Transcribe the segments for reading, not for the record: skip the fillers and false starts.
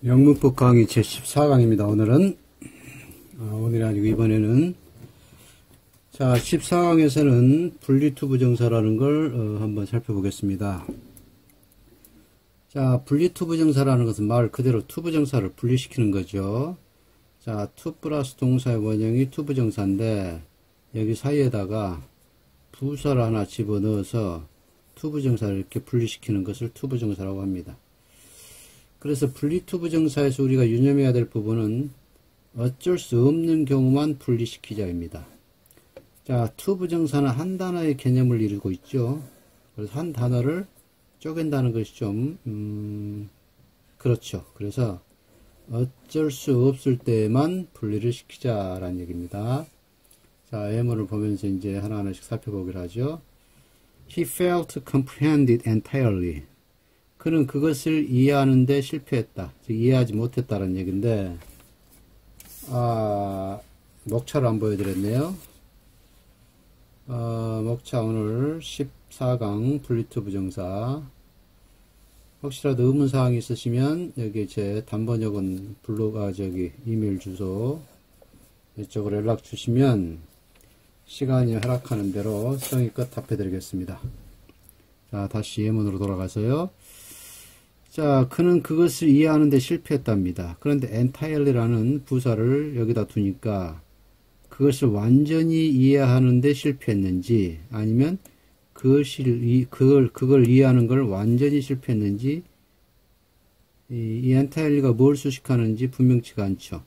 영문법 강의 제14강입니다. 오늘이 아니고 이번에는 자 14강에서는 분리투부정사라는 걸 한번 살펴보겠습니다. 자, 분리투부정사라는 것은 말 그대로 투부정사를 분리시키는 거죠. 자, 투 플러스 동사의 원형이 투부정사인데 여기 사이에다가 부사를 하나 집어넣어서 투부정사를 이렇게 분리시키는 것을 투부정사라고 합니다. 그래서 분리투부정사에서 우리가 유념해야 될 부분은 어쩔 수 없는 경우만 분리시키자입니다. 자, 투부정사는 한 단어의 개념을 이루고 있죠. 그래서 한 단어를 쪼갠다는 것이 좀 그렇죠. 그래서 어쩔 수 없을 때만 분리를 시키자라는 얘기입니다. 자, 예문을 보면서 이제 하나하나씩 살펴보기로 하죠. He failed to comprehend it entirely. 그는 그것을 이해하는데 실패했다. 즉 이해하지 못했다는 얘기인데, 목차를 안 보여드렸네요. 목차 오늘 14강 분리투부정사. 혹시라도 의문사항이 있으시면 여기 제 단번역은 이메일 주소 이쪽으로 연락 주시면 시간이 허락하는 대로 성의껏 답해드리겠습니다. 자, 다시 예문으로 돌아가서요. 자, 그는 그것을 이해하는데 실패했답니다. 그런데 entirely라는 부사를 여기다 두니까 그것을 완전히 이해하는데 실패했는지 아니면 그걸 이해하는 걸 완전히 실패했는지 이 entirely가 뭘 수식하는지 분명치가 않죠.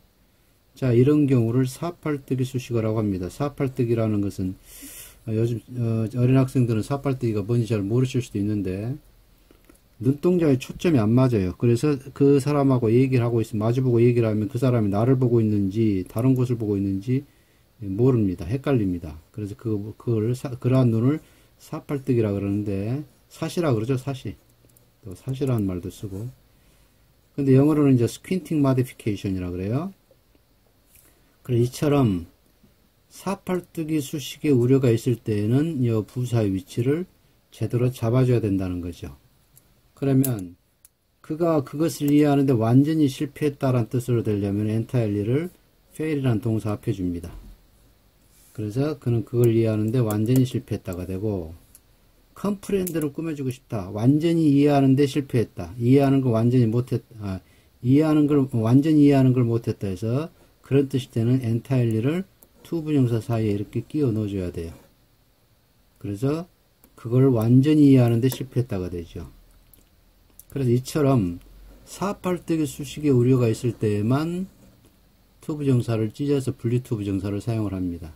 자, 이런 경우를 사팔뜨기 수식어라고 합니다. 사팔뜨기라는 것은 요즘 어린 학생들은 사팔뜨기가 뭔지 잘 모르실 수도 있는데 눈동자에 초점이 안 맞아요. 그래서 그 사람하고 얘기를 하고 있으면 마주보고 얘기를 하면 그 사람이 나를 보고 있는지 다른 곳을 보고 있는지 모릅니다. 헷갈립니다. 그래서 그러한 눈을 사팔뜨기라 그러는데 사시라 그러죠. 사시. 또 사시라는 말도 쓰고. 근데 영어로는 이제 squinting modification이라 그래요. 그래서 이처럼 사팔뜨기 수식의 우려가 있을 때에는 이 부사의 위치를 제대로 잡아줘야 된다는 거죠. 그러면 그가 그것을 이해하는데 완전히 실패했다라는 뜻으로 되려면 entirely를 fail이라는 동사 앞에 줍니다. 그래서 그는 그걸 이해하는데 완전히 실패했다가 되고 comprehend를 꾸며주고 싶다. 완전히 이해하는데 실패했다. 이해하는 걸 완전히 못했다. 완전히 이해하는 걸 못했다 해서 그런 뜻일 때는 entirely를 투부정사 사이에 이렇게 끼워 넣어줘야 돼요. 그래서 그걸 완전히 이해하는데 실패했다가 되죠. 그래서 이처럼 사팔뜨기 수식의 우려가 있을 때에만 투부정사를 찢어서 분리투부정사를 사용을 합니다.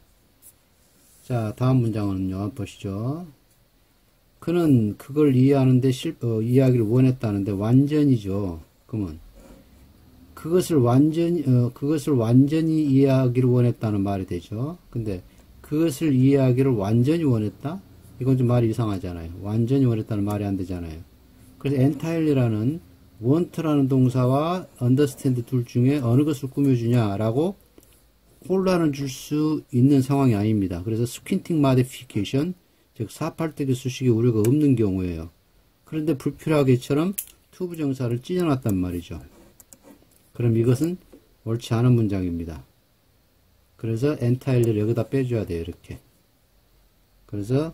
자, 다음 문장은요, 한번 보시죠. 그는 그걸 이해하는데 이해하기를 원했다는데 완전히죠. 그러면 그것을 완전히 이해하기를 원했다는 말이 되죠. 근데 그것을 이해하기를 완전히 원했다? 이건 좀 말이 이상하잖아요. 완전히 원했다는 말이 안 되잖아요. 그래서 entirely라는 want라는 동사와 understand 둘 중에 어느 것을 꾸며주냐라고 혼란을 줄 수 있는 상황이 아닙니다. 그래서 squinting modification, 즉 사팔뜨기 수식의 우려가 없는 경우에요. 그런데 불필요하게처럼 투부정사를 찢어놨단 말이죠. 그럼 이것은 옳지 않은 문장입니다. 그래서 entirely를 여기다 빼줘야 돼요. 이렇게. 그래서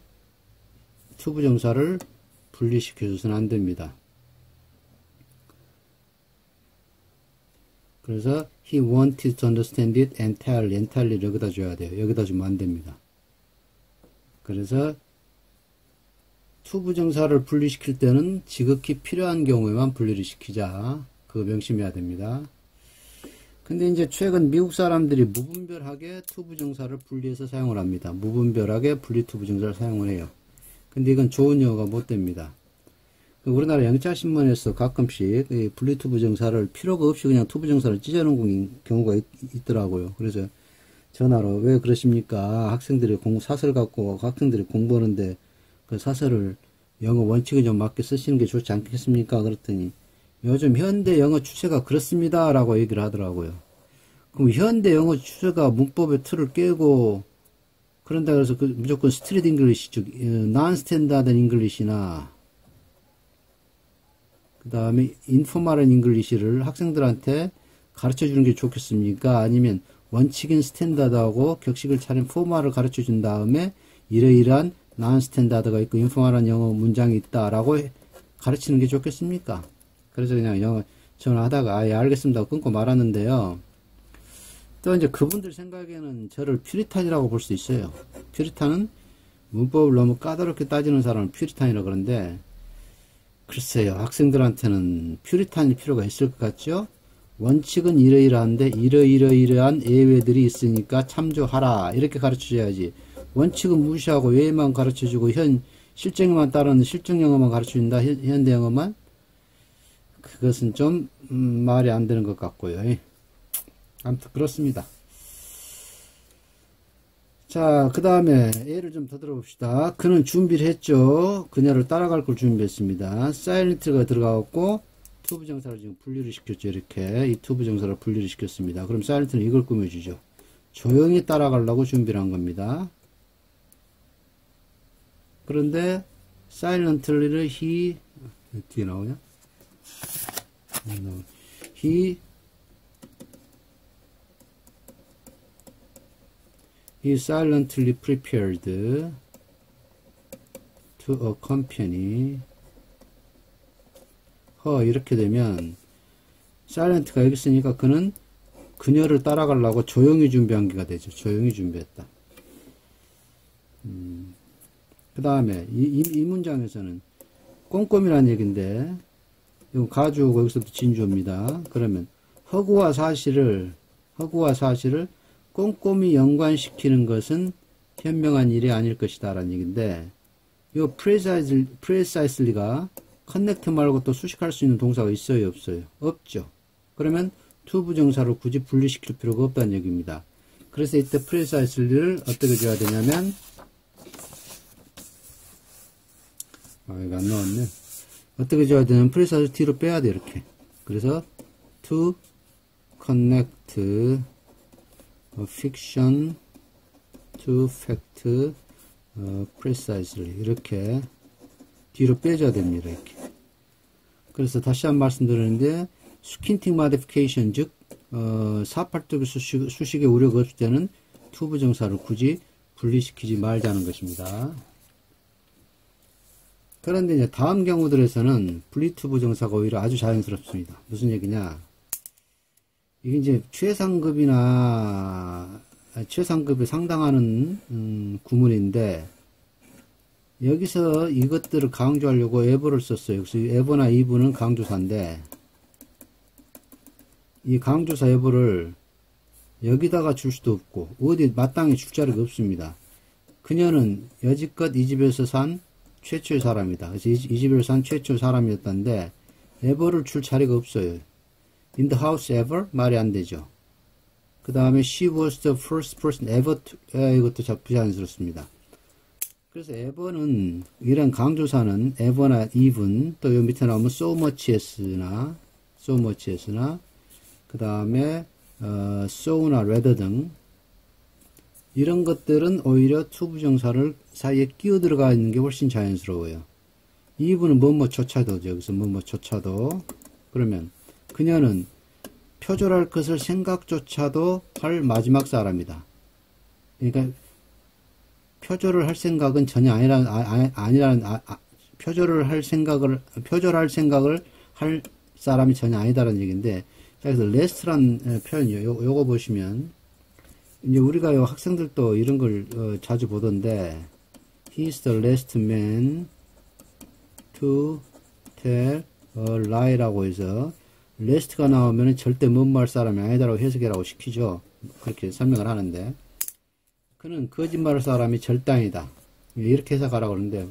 투부정사를 분리시켜줘서는 안 됩니다. 그래서 he wanted to understand it entirely 여기다 줘야 돼요. 여기다 주면 안 됩니다. 그래서 투부정사를 분리시킬 때는 지극히 필요한 경우에만 분리를 시키자. 그거 명심해야 됩니다. 근데 이제 최근 미국 사람들이 무분별하게 투부정사를 분리해서 사용을 합니다. 무분별하게 분리투부정사를 사용을 해요. 근데 이건 좋은 영어가 못 됩니다. 우리나라 영자신문에서 가끔씩 분리투부정사를 필요가 없이 그냥 투부정사를 찢어놓은 경우가 있더라고요. 그래서 전화로 왜 그러십니까? 학생들이 사설 갖고 학생들이 공부하는데 그 사설을 영어 원칙에 좀 맞게 쓰시는 게 좋지 않겠습니까? 그랬더니 요즘 현대 영어 추세가 그렇습니다. 라고 얘기를 하더라고요. 그럼 현대 영어 추세가 문법의 틀을 깨고 그런다 그래서 무조건 스트리트 잉글리시 즉 non-standard English나 그 다음에 인포멀한 잉글리시를 학생들한테 가르쳐 주는 게 좋겠습니까? 아니면 원칙인 스탠다드하고 격식을 차린 포멀을 가르쳐 준 다음에 이러이러한 non 스탠다드가 있고 인포멀한 영어 문장이 있다라고 가르치는 게 좋겠습니까? 그래서 그냥 영어 전화하다가 예 알겠습니다 끊고 말았는데요. 또 이제 그분들 생각에는 저를 퓨리탄이라고 볼 수 있어요. 퓨리탄은 문법을 너무 까다롭게 따지는 사람을 퓨리탄이라고 그러는데 글쎄요, 학생들한테는 퓨리탄일 필요가 있을 것 같죠? 원칙은 이러이러한데 이러이러이러한 예외들이 있으니까 참조하라 이렇게 가르쳐줘야지. 원칙은 무시하고 예외만 가르쳐주고 실정에만 따르는 실정 영어만 가르쳐준다. 현대 영어만 그것은 좀 말이 안 되는 것 같고요. 아무튼 그렇습니다. 자, 그 다음에 예를 좀 더 들어봅시다. 그는 준비를 했죠. 그녀를 따라갈 걸 준비했습니다. 사일런트가 들어가고 투부정사를 지금 분리를 시켰죠. 이렇게 이 투부정사를 분리를 시켰습니다. 그럼 사일런트는 이걸 꾸며주죠. 조용히 따라가려고 준비를 한 겁니다. 그런데 사일런트를 he 뒤에 나오냐? He silently prepared to accompany her. 이렇게 되면 silent가 여기 있으니까 그는 그녀를 따라가려고 조용히 준비한 게가 되죠. 조용히 준비했다. 그 다음에 이 문장에서는 꼼꼼이라는 얘기인데 이건 가주어고 여기서부터 진주어입니다. 그러면 허구와 사실을 꼼꼼히 연관시키는 것은 현명한 일이 아닐 것이다 라는 얘기인데 이 precisely가 connect 말고 또 수식할 수 있는 동사가 있어요 없어요? 없죠. 그러면 to 부정사로 굳이 분리시킬 필요가 없다는 얘기입니다. 그래서 이때 preciselly를 어떻게 줘야 되냐면 이거 안 나왔네. 어떻게 줘야 되냐면 precisely 뒤로 빼야 돼 이렇게. 그래서 to connect fiction to fact precisely 이렇게 뒤로 빼줘야 됩니다. 이렇게. 그래서 다시 한번 말씀드리는데 스킨팅 modification 즉 사팔뚝의 수식에 우려가 없을 때는 to 부정사를 굳이 분리시키지 말자는 것입니다. 그런데 이제 다음 경우들에서는 분리 to 부정사가 오히려 아주 자연스럽습니다. 무슨 얘기냐? 이게 이제 최상급에 상당하는 구문인데 여기서 이것들을 강조하려고 ever를 썼어요. 그래서 ever나 eve는 강조사인데 이 강조사 ever를 여기다가 줄 수도 없고 어디 마땅히 줄 자리가 없습니다. 그녀는 여지껏 이 집에서 산 최초의 사람이다. 그래서 이 집에서 산 최초의 사람이었다는데 ever를 줄 자리가 없어요. In the house ever? 말이 안 되죠. 그 다음에 she was the first person ever to, 이것도 부자연스럽습니다. 그래서 ever는 이런 강조사는 ever나 even 또 요 밑에 나오면 so much as나 그 다음에 so나 rather 등 이런 것들은 오히려 to 부정사를 사이에 끼어 들어가 있는 게 훨씬 자연스러워요. even은 뭐뭐조차도죠. 여기서 뭐뭐조차도. 그러면 그녀는 표절할 것을 생각조차도 할 마지막 사람이다. 그러니까 표절을 할 생각은 전혀 표절할 생각을 할 사람이 전혀 아니다라는 얘기인데, 자, 그래서 last란 표현이요. 요거 보시면 이제 우리가 요 학생들도 이런 걸 자주 보던데, he is the last man to tell a lie라고 해서 last가 나오면 절대 뭐뭐할 사람이 아니다라고 해석이라고 시키죠. 그렇게 설명을 하는데, 그는 거짓말할 사람이 절대 아니다 이렇게 해석하라고 그러는데,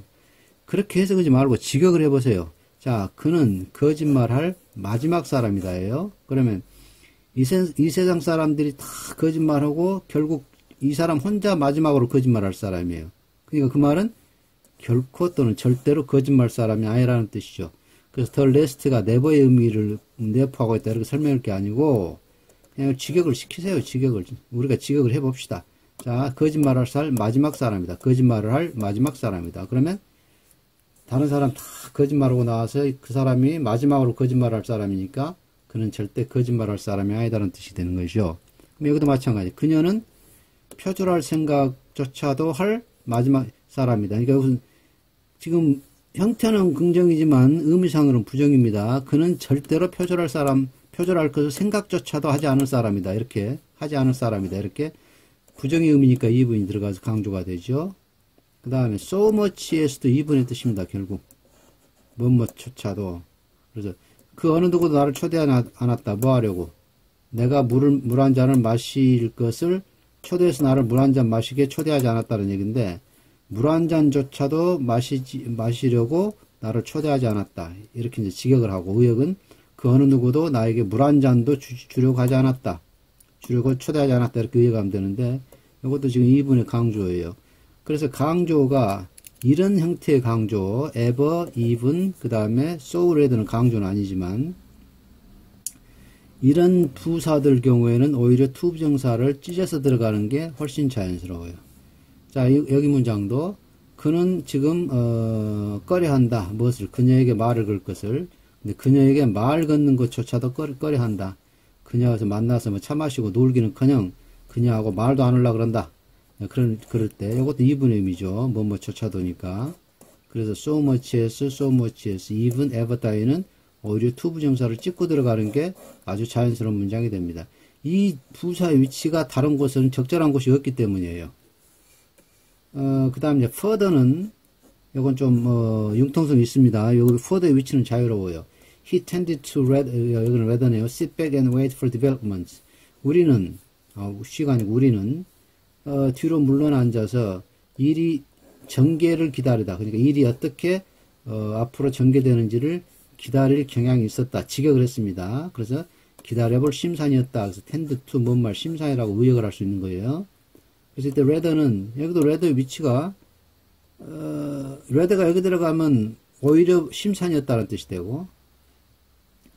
그렇게 해석하지 말고 직역을 해보세요. 자, 그는 거짓말할 마지막 사람이다예요. 그러면 이 세상 사람들이 다 거짓말하고 결국 이 사람 혼자 마지막으로 거짓말할 사람이에요. 그러니까 그 말은 결코 또는 절대로 거짓말 사람이 아니라는 뜻이죠. 그래서 더 레스트가 네버의 의미를 내포하고 있다 이렇게 설명할 게 아니고 그냥 직역을 시키세요. 직역을 우리가 직역을 해봅시다. 자, 거짓말을 할 마지막 사람이다. 거짓말을 할 마지막 사람이다. 그러면 다른 사람 다 거짓말하고 나와서 그 사람이 마지막으로 거짓말할 사람이니까 그는 절대 거짓말할 사람이 아니다라는 뜻이 되는 것이죠. 그럼 여기도 마찬가지. 그녀는 표절할 생각조차도 할 마지막 사람이다. 그러니까 무슨 지금 형태는 긍정이지만 의미상으로는 부정입니다. 그는 절대로 표절할 것을 생각조차도 하지 않을 사람이다. 이렇게 하지 않을 사람이다. 이렇게 부정의 의미니까 이분이 들어가서 강조가 되죠. 그 다음에 so much에서도 이분의 뜻입니다. 결국 뭐뭐조차도. 그래서 그 어느 누구도 나를 초대하지 않았다. 뭐 하려고? 내가 물 한 잔을 마실 것을 초대해서 나를 물 한 잔 마시게 초대하지 않았다는 얘기인데, 물 한 잔조차도 마시려고 나를 초대하지 않았다. 이렇게 이제 직역을 하고, 의역은 그 어느 누구도 나에게 물 한 잔도 주려고 하지 않았다. 주려고 초대하지 않았다. 이렇게 의역하면 되는데, 이것도 지금 이분의 강조예요. 그래서 강조가 이런 형태의 강조, ever, even, 그 다음에 so를 해야 되는 강조는 아니지만, 이런 부사들 경우에는 오히려 to 부정사를 찢어서 들어가는 게 훨씬 자연스러워요. 자, 여기 문장도 그는 지금 꺼려한다. 무엇을? 그녀에게 말을 걸 것을. 근데 그녀에게 말 걷는 것조차도 꺼려한다. 그녀와서 만나서 뭐 차 마시고 놀기는커녕 그녀하고 말도 안 하려고 그런다. 그럴 때 이것도 이분의 의미죠. 뭐뭐조차도니까. 그래서 so much에서 even, ever 따위는 오히려 to 부정사를 찍고 들어가는 게 아주 자연스러운 문장이 됩니다. 이 부사의 위치가 다른 곳은 적절한 곳이 없기 때문이에요. 그 다음 이제 further는 이건 좀 융통성이 있습니다. 여기 further의 위치는 자유로워요. He tended to 여기는 rather네요. Sit back and wait for developments. 우리는 우리는 뒤로 물러나 앉아서 일이 전개를 기다리다. 그러니까 일이 어떻게 앞으로 전개되는지를 기다릴 경향이 있었다. 직역을 했습니다. 그래서 기다려볼 심산이었다. 그래서 tend to 뭔 말 심산이라고 의역을 할 수 있는 거예요. 그래서 이때 rather는 여기도 rather의 위치가 rather가 여기 들어가면 오히려 심산이었다는 뜻이 되고,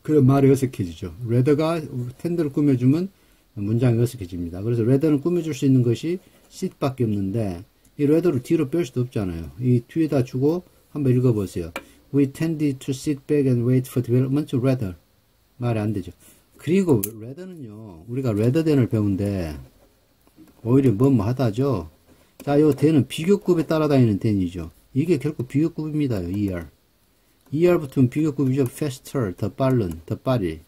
그런 말이 어색해지죠. rather가 tend를 꾸며주면 문장이 어색해집니다. 그래서 rather는 꾸며줄 수 있는 것이 sit밖에 없는데, 이 rather를 뒤로 뺄 수도 없잖아요. 이 뒤에다 주고 한번 읽어보세요. We tended to sit back and wait for development rather. 말이 안 되죠. 그리고 rather는요, 우리가 rather than을 배운데 오히려 뭐뭐 하다죠. 자, 요 than은 비교급에 따라다니는 than이죠. 이게 결코 비교급입니다. er. er 붙으면 비교급이죠. faster, 더 빠른, 더 빠리.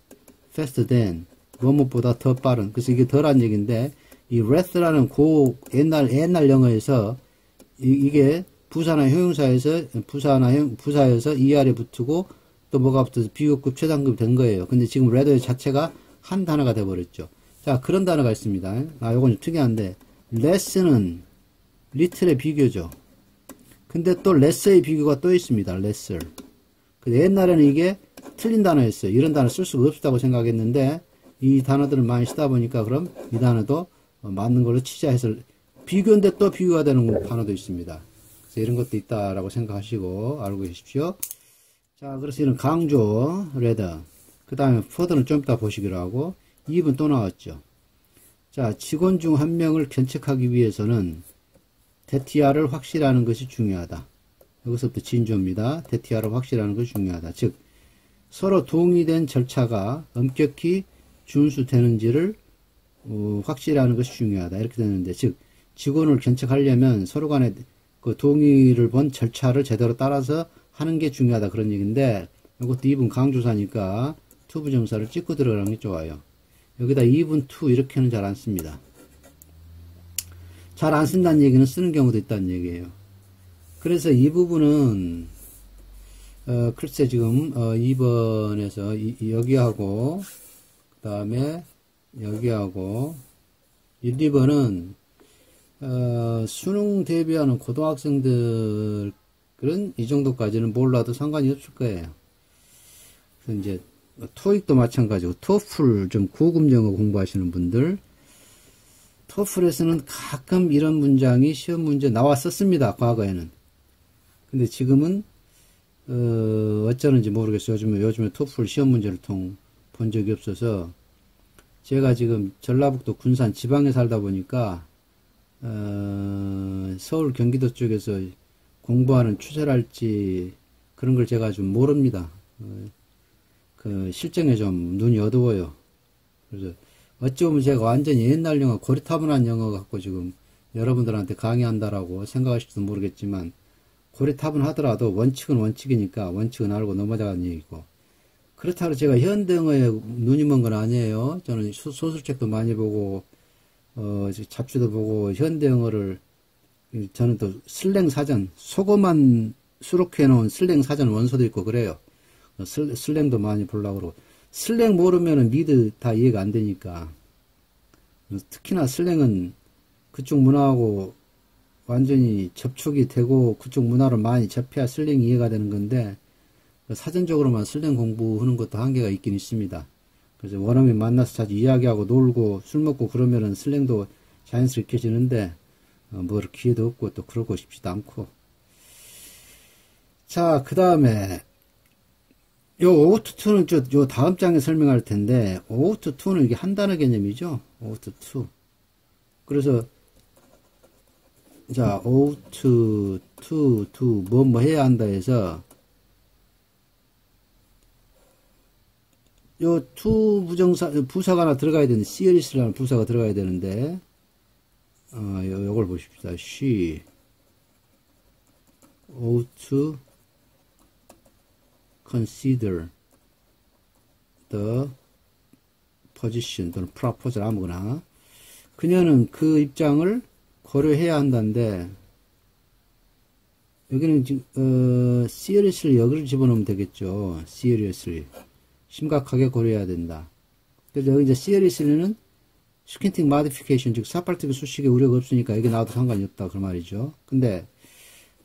faster than, 뭐뭐보다 더 빠른. 그래서 이게 덜한 얘기인데, 이 rath라는 옛날 영어에서 이게 부사나 형용사에서 부사에서 er에 붙고 또 뭐가 붙어서 비교급 최단급이 된 거예요. 근데 지금 rather 자체가 한 단어가 돼 버렸죠. 자, 그런 단어가 있습니다. 요건 좀 특이한데, less는 little의 비교죠. 근데 또 less의 비교가 또 있습니다. lesser. 근데 옛날에는 이게 틀린 단어였어요. 이런 단어 쓸 수가 없다고 생각했는데, 이 단어들을 많이 쓰다 보니까 그럼 이 단어도 맞는 걸로 취재해서 비교인데 또 비교가 되는 단어도 있습니다. 그래서 이런 것도 있다라고 생각하시고 알고 계십시오. 자, 그래서 이런 강조, rather. 그 다음에 further는 좀 이따 보시기로 하고, 2번 또 나왔죠. 자, 직원 중 한 명을 견책하기 위해서는 대티아를 확실하는 것이 중요하다. 여기서부터 진조입니다. 대티아를 확실하는 것이 중요하다. 즉, 서로 동의된 절차가 엄격히 준수되는지를 확실하는 것이 중요하다. 이렇게 되는데, 즉, 직원을 견책하려면 서로 간에 그 동의를 본 절차를 제대로 따라서 하는 게 중요하다. 그런 얘기인데, 이것도 2분 강조사니까 to 부정사를 찍고 들어가는 게 좋아요. 여기다 2분 to 이렇게는 잘 안 씁니다. 잘 안 쓴다는 얘기는 쓰는 경우도 있다는 얘기예요. 그래서 이 부분은 글쎄 지금 2번에서 여기하고 그 다음에 여기하고 1, 2번은 수능 대비하는 고등학생들은 이 정도까지는 몰라도 상관이 없을 거예요. 그래서 이제 토익도 마찬가지고 토플 좀 고급 영어 공부하시는 분들, 토플에서는 가끔 이런 문장이 시험 문제 나왔었습니다. 과거에는. 근데 지금은 어쩌는지 모르겠어요. 요즘에 토플 시험 문제를 본 적이 없어서, 제가 지금 전라북도 군산 지방에 살다 보니까 서울 경기도 쪽에서 공부하는 추세랄지 그런 걸 제가 좀 모릅니다. 그 실정에 좀 눈이 어두워요. 그래서 어찌 보면 제가 완전히 옛날 영어, 고리타분한 영어 갖고 지금 여러분들한테 강의한다라고 생각하실지도 모르겠지만, 고리타분하더라도 원칙은 원칙이니까 원칙은 알고 넘어가는 얘기고, 그렇다고 제가 현대영어에 눈이 먼 건 아니에요. 저는 소설책도 많이 보고 잡지도 보고 현대영어를, 저는 또 슬랭 사전, 속어만 수록해 놓은 슬랭 사전 원서도 있고 그래요. 슬랭도 많이 보려고 그러고, 슬랭 모르면은 미드 다 이해가 안 되니까. 특히나 슬랭은 그쪽 문화하고 완전히 접촉이 되고 그쪽 문화를 많이 접해야 슬랭이 이해가 되는 건데, 사전적으로만 슬랭 공부하는 것도 한계가 있긴 있습니다. 그래서 원어민 만나서 자주 이야기하고 놀고 술 먹고 그러면은 슬랭도 자연스럽게 지는데, 뭐 기회도 없고 또 그러고 싶지도 않고. 자, 그 다음에 요 O2 2는 요 다음 장에 설명할 텐데, O2 2는 이게 한 단어 개념이죠. O2 2. 그래서 자, O2 2 뭐 해야 한다 해서, 요 to 부정사 부사가 하나 들어가야 되는데, serious라는 부사가 들어가야 되는데, 요걸 보십시다. she ought to consider the position 또는 proposal 아무거나, 그녀는 그 입장을 고려해야 한다는데, 여기는 지금 seriously 여기를 집어넣으면 되겠죠. seriously 심각하게 고려해야 된다. 그래서 여기 이제 seriously는 스킨팅 modification, 즉 사팔특기 수식에 우려가 없으니까 여기 나와도 상관이 없다 그 말이죠. 근데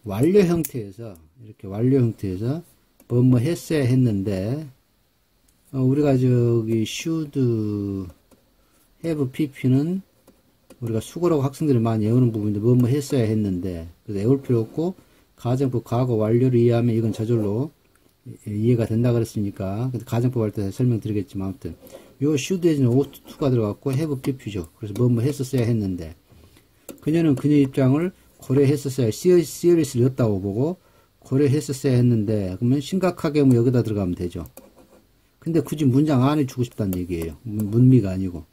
완료 형태에서, 이렇게 완료 형태에서 뭐 했어야 했는데, 우리가 저기 should have pp는 우리가 수고라고 학생들이 많이 외우는 부분인데, 뭐 했어야 했는데, 그래서 외울 필요 없고 가정법 과거 완료를 이해하면 이건 저절로 이해가 된다 그랬으니까, 가정법 할 때 설명드리겠지만, 아무튼 요 should에는 ought to가 들어갔고 have pp죠. 그래서 뭐 했었어야 했는데, 그녀는 그녀 입장을 고려했었어야, seriously 였다고 보고 고려했었어야 했는데, 그러면 심각하게 뭐 여기다 들어가면 되죠. 근데 굳이 문장 안에 주고 싶다는 얘기예요. 문미가 아니고.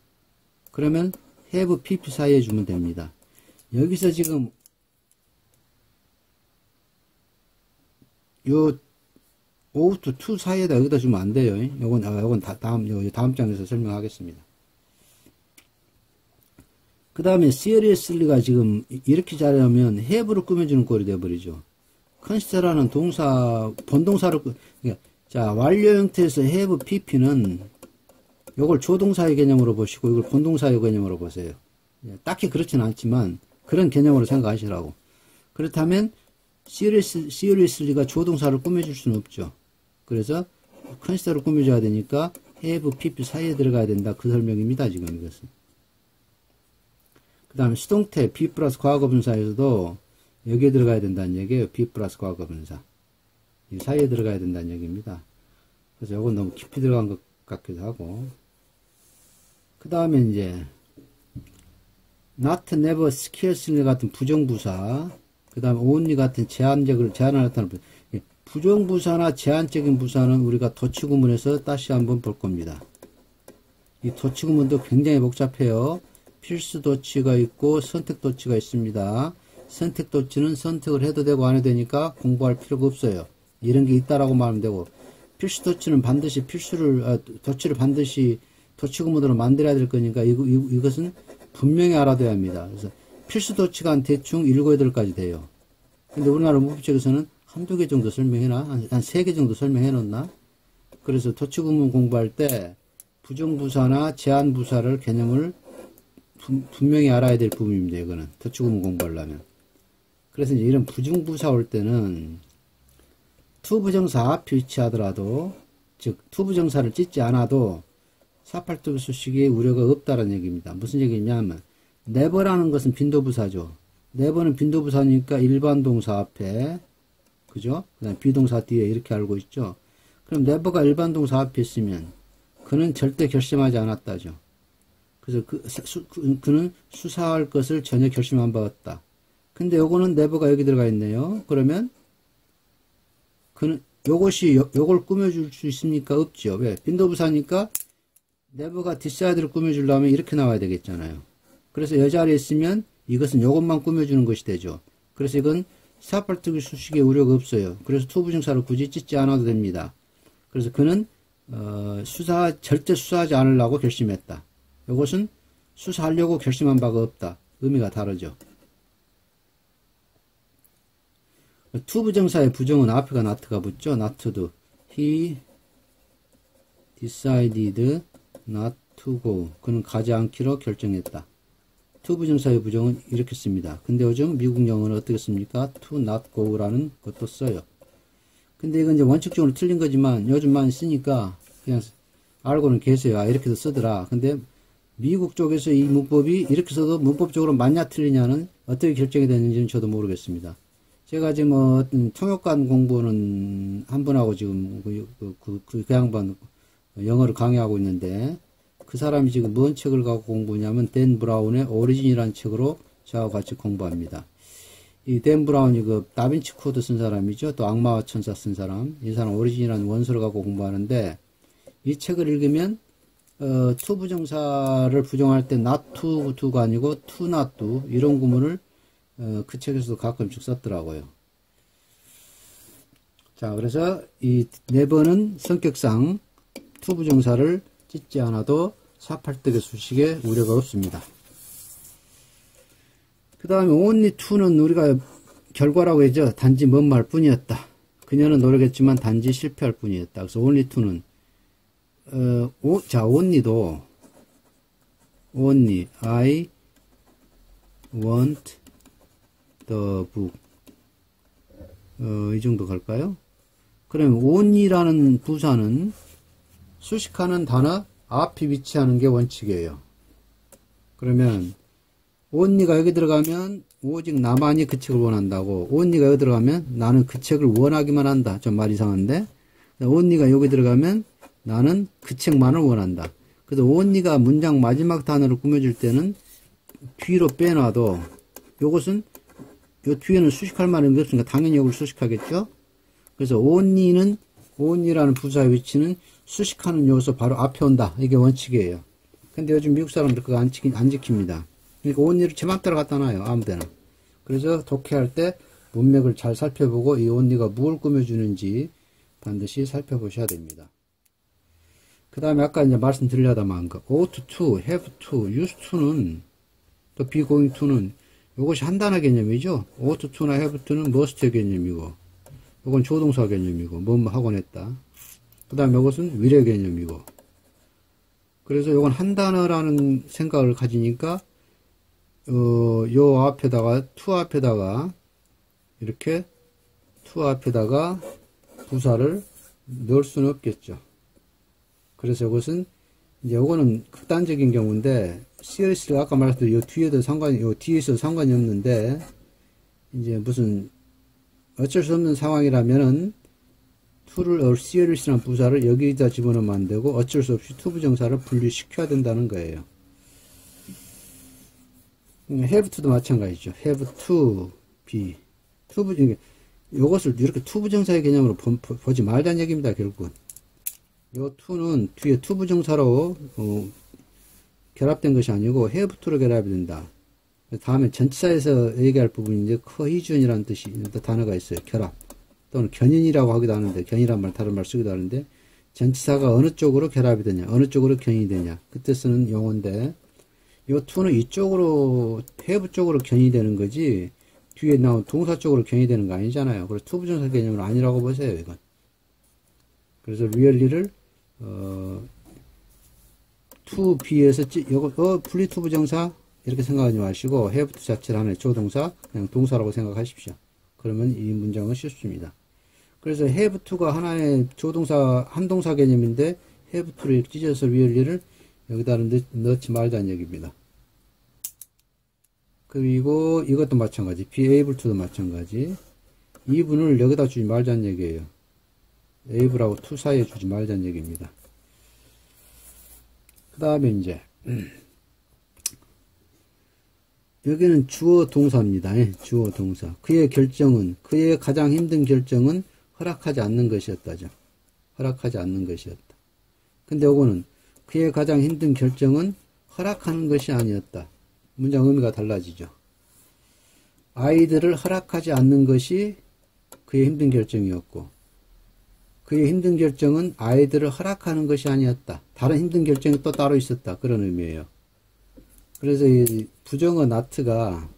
그러면 have pp 사이에 주면 됩니다. 여기서 지금 요 ought to 사이에다 여기다 주면 안 돼요. 요건 다음 장에서 설명하겠습니다. 그 다음에 seriously가 지금 이렇게 자르면 have를 꾸며주는 꼴이 되어버리죠. consider라는 동사, 본동사를, 자, 완료 형태에서 have pp는 요걸 조동사의 개념으로 보시고 이걸 본동사의 개념으로 보세요. 딱히 그렇진 않지만 그런 개념으로 생각하시라고. 그렇다면 seriously가 조동사를 꾸며줄 수는 없죠. 그래서 consider를 꾸며줘야 되니까 have, pp 사이에 들어가야 된다. 그 설명입니다. 지금 이것은. 그 다음에 수동태 be 플러스 과거분사에서도 여기에 들어가야 된다는 얘기예요. be 플러스 과거분사. 이 사이에 들어가야 된다는 얘기입니다. 그래서 이건 너무 깊이 들어간 것 같기도 하고. 그 다음에 이제 not, never, scarcely 같은 부정부사, 그 다음에 only 같은 제한을 나타내는 부사. 부정부사나 제한적인 부사는 우리가 도치구문에서 다시 한번 볼 겁니다. 이 도치구문도 굉장히 복잡해요. 필수 도치가 있고 선택 도치가 있습니다. 선택 도치는 선택을 해도 되고 안 해도 되니까 공부할 필요가 없어요. 이런 게 있다라고 말하면 되고, 필수 도치는 반드시 도치를 반드시 도치구문으로 만들어야 될 거니까 이것은 분명히 알아둬야 합니다. 그래서 필수 도치가 한 대충 7, 8가지 돼요. 근데 우리나라 문법책에서는 한두 개 정도 설명해놔? 한 3개 정도 설명해놓나? 그래서 도치구문 공부할 때 부정부사나 제한부사를 개념을 분명히 알아야 될 부분입니다. 이거는 도치구문 공부하려면. 그래서 이제 이런 부정부사 올 때는 투부정사 앞에 위치하더라도, 즉 투부정사를 찢지 않아도 사팔특기 수식에 우려가 없다는 얘기입니다. 무슨 얘기냐면 never라는 것은 빈도부사죠. never는 빈도부사니까 일반 동사 앞에, 그죠? 그 다음에 비동사 뒤에 이렇게 알고 있죠. 그럼 never가 일반 동사 앞에 있으면 그는 절대 결심하지 않았다죠. 그래서 그는 수사할 것을 전혀 결심 안 받았다. 근데 요거는 never가 여기 들어가 있네요. 그러면 그는 요걸 꾸며줄 수 있습니까? 없죠. 왜? 빈도부사니까 네버가 뒷사이드를 꾸며주려면 이렇게 나와야 되겠잖아요. 그래서 이 자리에 있으면 이것은 요것만 꾸며주는 것이 되죠. 그래서 이건 사팔뜨기 수식에 우려가 없어요. 그래서 투부정사를 굳이 찢지 않아도 됩니다. 그래서 그는 절대 수사하지 않으려고 결심했다. 요것은 수사하려고 결심한 바가 없다. 의미가 다르죠. 투부정사의 부정은 앞에가 not가 붙죠. not도. He decided not to go. 그는 가지 않기로 결정했다. 투부정사의 부정은 이렇게 씁니다. 근데 요즘 미국 영어는 어떻게 씁니까? to not go라는 것도 써요. 근데 이건 이제 원칙적으로 틀린 거지만 요즘 많이 쓰니까 그냥 알고는 계세요. 아, 이렇게도 쓰더라. 근데 미국 쪽에서 이 문법이 이렇게 써도 문법적으로 맞냐 틀리냐는 어떻게 결정이 되는지는 저도 모르겠습니다. 제가 지금 통역관 공부는 한 분하고 지금 그 양반 영어를 강의하고 있는데 그 사람이 지금 뭔 책을 갖고 공부냐면 댄 브라운의 오리진이라는 책으로 저하고 같이 공부합니다. 이 댄 브라운이 그 다빈치 코드 쓴 사람이죠. 또 악마와 천사 쓴 사람. 이 사람 오리진이라는 원서를 갖고 공부하는데 이 책을 읽으면 to 부정사를 부정할 때 not to가 아니고 to not to 이런 구문을 그 책에서도 가끔씩 썼더라고요. 자, 그래서 이 네버는 성격상 to 부정사를 찢지 않아도 사팔뜨기 수식에 우려가 없습니다. 그 다음에 only to는 우리가 결과라고 했죠. 단지 뭔 말 뿐이었다. 그녀는 노력했지만 단지 실패할 뿐이었다. 그래서 only to는 자, only도 only I want the book 이 정도 갈까요? 그러면 only라는 부사는 수식하는 단어 앞에 위치하는 게 원칙이에요. 그러면 only가 여기 들어가면 오직 나만이 그 책을 원한다고, only가 여기 들어가면 나는 그 책을 원하기만 한다. 좀 말 이상한데 only가 여기 들어가면 나는 그 책만을 원한다. 그래서 only가 문장 마지막 단어를 꾸며줄 때는 뒤로 빼놔도 요것은 요 뒤에는 수식할 말은 없으니까 당연히 이걸 수식하겠죠. 그래서 only라는 부사의 위치는 수식하는 요소 바로 앞에 온다. 이게 원칙이에요. 근데 요즘 미국 사람들 그거 안 지킵니다. 그러니까 only를 제 맘대로 갖다 놔요. 아무데나. 그래서 독해할 때 문맥을 잘 살펴보고 이 only가 무엇을 꾸며주는지 반드시 살펴보셔야 됩니다. 그 다음에 아까 이제 말씀드리려다만 거 ought to, have to, used to는 또 be going to는 이것이 한 단어 개념이죠. ought to나 have to는 must의 개념이고 이건 조동사 개념이고 뭐뭐 하곤 했다. 그 다음에 이것은 will의 개념이고 그래서 이건 한 단어라는 생각을 가지니까 요 앞에다가 to 앞에다가 이렇게 to 앞에다가 부사를 넣을 수는 없겠죠. 그래서 이것은 이제 요거는 극단적인 경우인데 seriously 아까 말했던 요 뒤에도 요 뒤에서 상관이 없는데 이제 무슨 어쩔 수 없는 상황이라면은 to를 seriously라는 부사를 여기다 집어넣으면 안 되고 어쩔 수 없이 to 부정사를 분리시켜야 된다는 거예요. have to도 마찬가지죠. have to be 요것을 이렇게 to 부정사의 개념으로 보지 말자는 얘기입니다. 결국은 요 to는 뒤에 to 부정사로 결합된 것이 아니고 have to로 결합이 된다. 다음에 전치사에서 얘기할 부분이 이제 cohesion이라는 뜻이 단어가 있어요. 결합 또는 견인이라고 하기도 하는데 견이란 말 다른 말 쓰기도 하는데 전치사가 어느 쪽으로 결합이 되냐 어느 쪽으로 견인이 되냐 그때 쓰는 용어인데 요 to는 이쪽으로 have 쪽으로 견인이 되는 거지 뒤에 나온 동사 쪽으로 견인이 되는 거 아니잖아요. 그래서 to 부정사 개념은 아니라고 보세요. 이건 그래서 really를 to be에서 요거 분리 to 부정사 이렇게 생각하지 마시고 have to 자체를 하나의 조동사 그냥 동사라고 생각하십시오. 그러면 이 문장은 쉽습니다. 그래서 have to가 하나의 조동사 한동사 개념인데 have to를 찢어서 really를 여기다 넣지 말자는 얘기입니다. 그리고 이것도 마찬가지 be able to도 마찬가지 이분을 여기다 주지 말자는 얘기예요. able하고 to 사이에 주지 말자는 얘기입니다. 그 다음에 이제 여기는 주어 동사입니다. 주어 동사. 그의 가장 힘든 결정은 허락하지 않는 것이었다죠. 허락하지 않는 것이었다. 근데 요거는 그의 가장 힘든 결정은 허락하는 것이 아니었다. 문장 의미가 달라지죠. 아이들을 허락하지 않는 것이 그의 힘든 결정이었고, 그의 힘든 결정은 아이들을 허락하는 것이 아니었다. 다른 힘든 결정이 또 따로 있었다. 그런 의미예요. 그래서 이 부정어 not가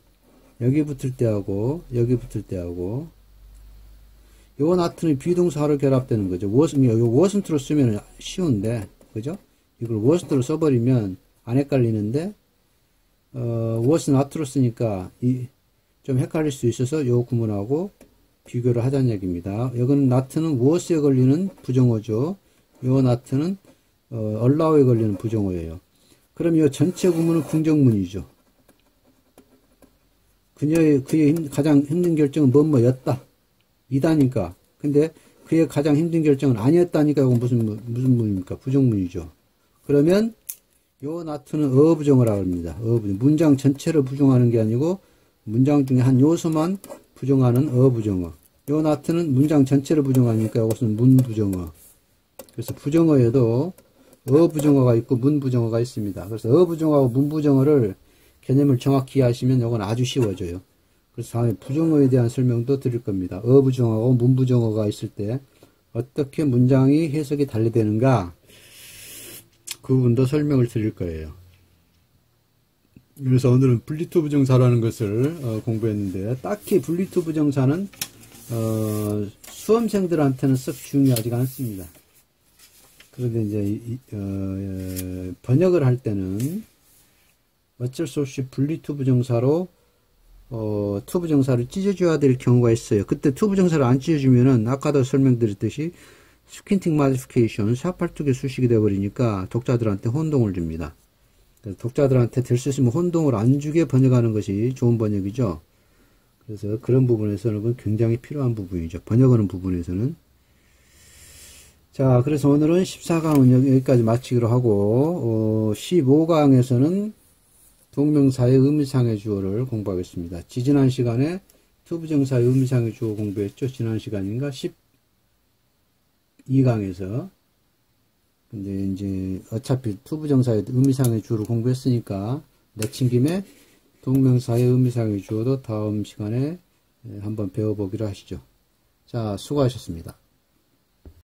여기 붙을 때하고 여기 붙을 때하고 요 not는 비동사로 결합되는 거죠. wasn't로 쓰면 쉬운데, 그죠? 이걸 wasn't로 써버리면 안 헷갈리는데, was not로 쓰니까 좀 헷갈릴 수 있어서 요 구문하고 비교를 하자는 얘기입니다. 여기는 not는 was에 걸리는 부정어죠. 요 not는 allow에 걸리는 부정어예요. 그럼 이 전체 구문은 긍정문이죠. 그의 가장 힘든 결정은 뭐였다. 이다니까. 근데 그의 가장 힘든 결정은 아니었다니까. 이건 무슨 문입니까? 부정문이죠. 그러면 요 not는 어부정어라고 합니다. 문장 전체를 부정하는 게 아니고 문장 중에 한 요소만 부정하는 어부정어. 요 not는 문장 전체를 부정하니까 이것은 문부정어. 그래서 부정어에도 어부정어가 있고 문부정어가 있습니다. 그래서 어부정어하고 문부정어를 개념을 정확히 이해하시면 이건 아주 쉬워져요. 그래서 다음에 부정어에 대한 설명도 드릴 겁니다. 어부정어하고 문부정어가 있을 때 어떻게 문장이 해석이 달리되는가, 그 부분도 설명을 드릴 거예요. 그래서 오늘은 분리투 부정사라는 것을 공부했는데, 딱히 분리투 부정사는 수험생들한테는 썩 중요하지가 않습니다. 그런데 이제 번역을 할 때는 어쩔 수 없이 분리투 부정사로 투 부정사를 찢어줘야 될 경우가 있어요. 그때 투 부정사를 안 찢어주면은 아까도 설명드렸듯이 스킨팅 마디피케이션, 샤팔뚝의 수식이 되어버리니까 독자들한테 혼동을 줍니다. 그래서 독자들한테 될 수 있으면 혼동을 안 주게 번역하는 것이 좋은 번역이죠. 그래서 그런 부분에서는 굉장히 필요한 부분이죠. 번역하는 부분에서는. 자, 그래서 오늘은 14강은 여기까지 마치기로 하고, 15강에서는 동명사의 의미상의 주어를 공부하겠습니다. 지지난 시간에 투부정사의 의미상의 주어 공부했죠. 지난 시간인가? 12강에서. 근데 이제 어차피 투부정사의 의미상의 주어를 공부했으니까 내친 김에 동명사의 의미상의 주어도 다음 시간에 한번 배워보기로 하시죠. 자, 수고하셨습니다.